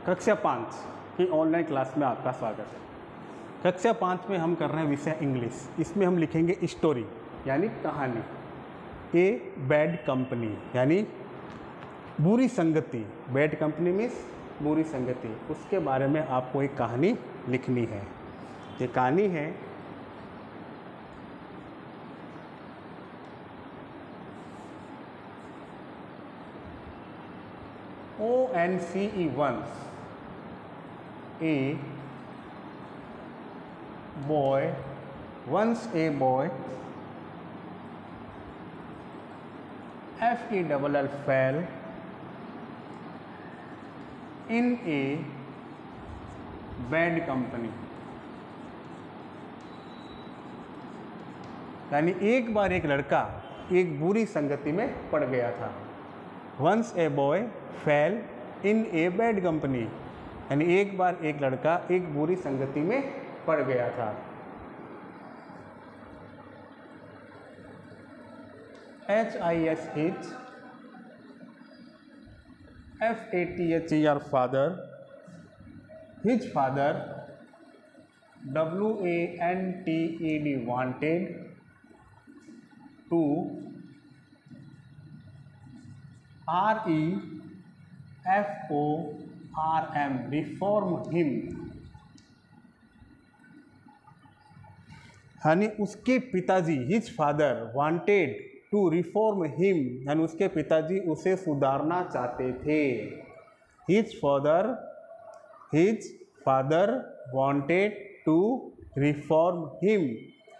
कक्षा 5 की online class में आपका स्वागत है। कक्षा 5 में हम कर रहे हैं विषय इंग्लिश। इसमें हम लिखेंगे स्टोरी यानी कहानी। ए बैड कंपनी यानी बुरी संगति। बैड कंपनी मीन्स बुरी संगति। उसके बारे में आपको एक कहानी लिखनी है। ये कहानी है ONCE once a boy FELL fell in a bad company। यानी एक बार एक लड़का एक बुरी संगति में पड़ गया था। Once a boy fell in a bad company यानी एक बार एक लड़का एक बुरी संगति में पड़ गया था। HIS hitch FATHER father, his father WANTED wanted to reform him यानी उसके पिताजी his father wanted to reform him यानी उसके पिताजी उसे सुधारना चाहते थे। His father wanted to reform him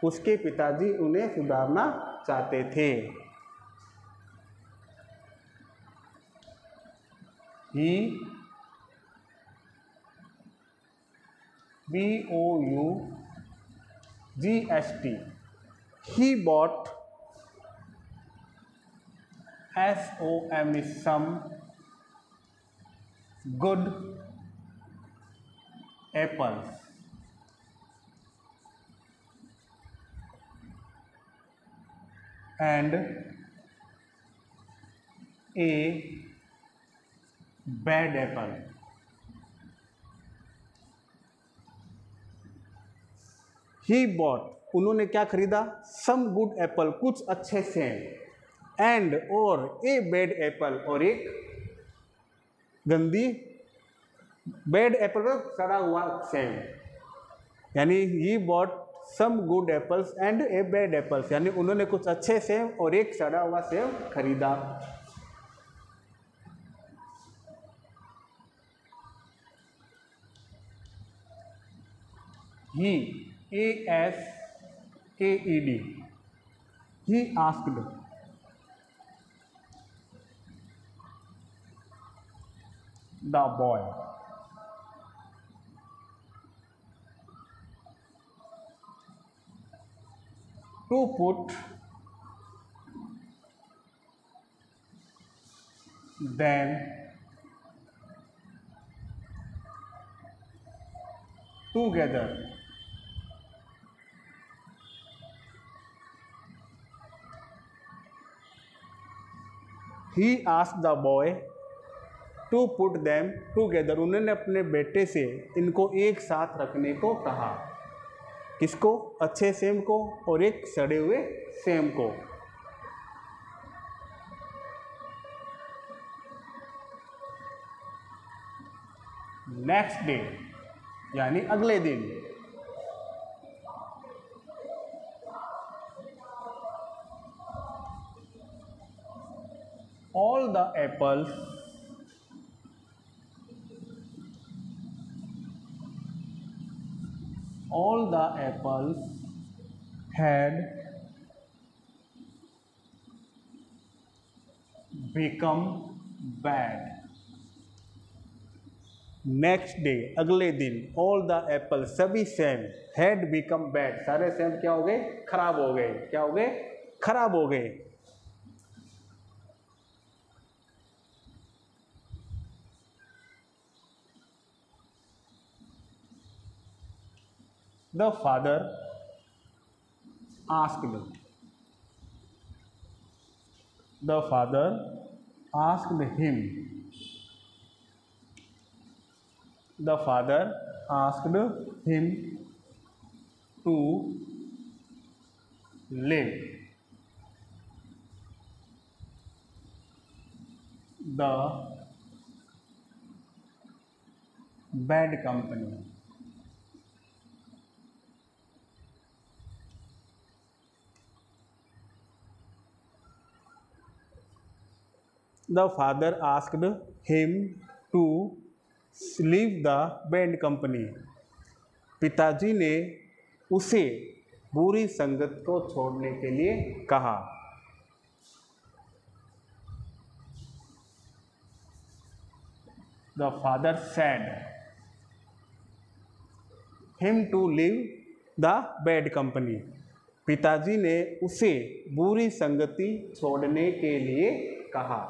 उसके पिताजी उन्हें सुधारना चाहते थे। He BOUGST he bought some good apples and a bad apple। He bought उन्होंने क्या खरीदा? सम गुड एप्पल कुछ अच्छे सेब एंड और ए बैड एप्पल और एक गंदी बैड एप्पल का सड़ा हुआ सेब। यानी he bought some good apples and a bad apples यानी उन्होंने कुछ अच्छे सेब और एक सड़ा हुआ सेब खरीदा। He ASKED he asked the boy to put them together। He asked the boy to put them together उन्होंने अपने बेटे से इनको एक साथ रखने को कहा। किसको? अच्छे सेम को और एक सड़े हुए सेम को। नेक्स्ट डे यानी अगले दिन all the apples had become bad। Next day अगले दिन ऑल द एप्पल सभी सेम हैड बिकम बैड सारे सेम क्या हो गए? खराब हो गए। क्या हो गए? खराब हो गए। The father asked him the father asked him to live the bad company. The father asked him to leave the bad company. पिताजी ने उसे बुरी संगत को छोड़ने के लिए कहा। The father said him to leave the bad company. पिताजी ने उसे बुरी संगति छोड़ने के लिए कहा।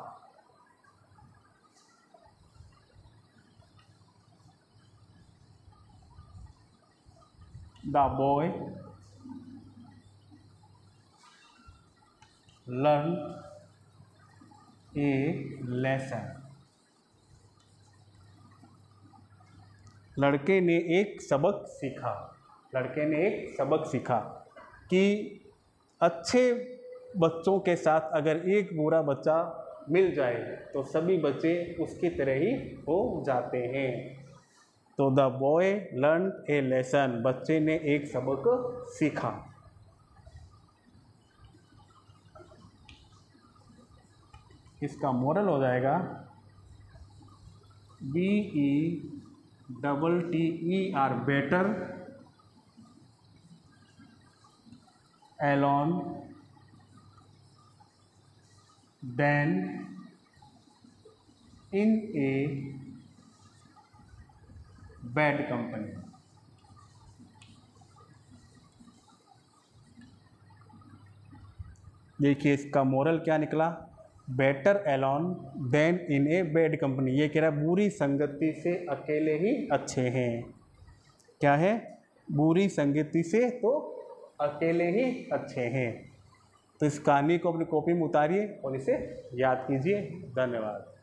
The boy learn a lesson. लड़के ने एक सबक सीखा। लड़के ने एक सबक सीखा कि अच्छे बच्चों के साथ अगर एक बुरा बच्चा मिल जाए तो सभी बच्चे उसकी तरह ही हो जाते हैं। तो the boy learn a lesson, बच्चे ने एक सबक सीखा। इसका मोरल हो जाएगा BETTER better alone than in a bad company। देखिए इसका मोरल क्या निकला, better alone than in a bad company. ये कह रहा है बुरी संगति से अकेले ही अच्छे हैं। क्या है, बुरी संगति से तो अकेले ही अच्छे हैं। तो इस कहानी को अपनी कॉपी में उतारिए और इसे याद कीजिए। धन्यवाद।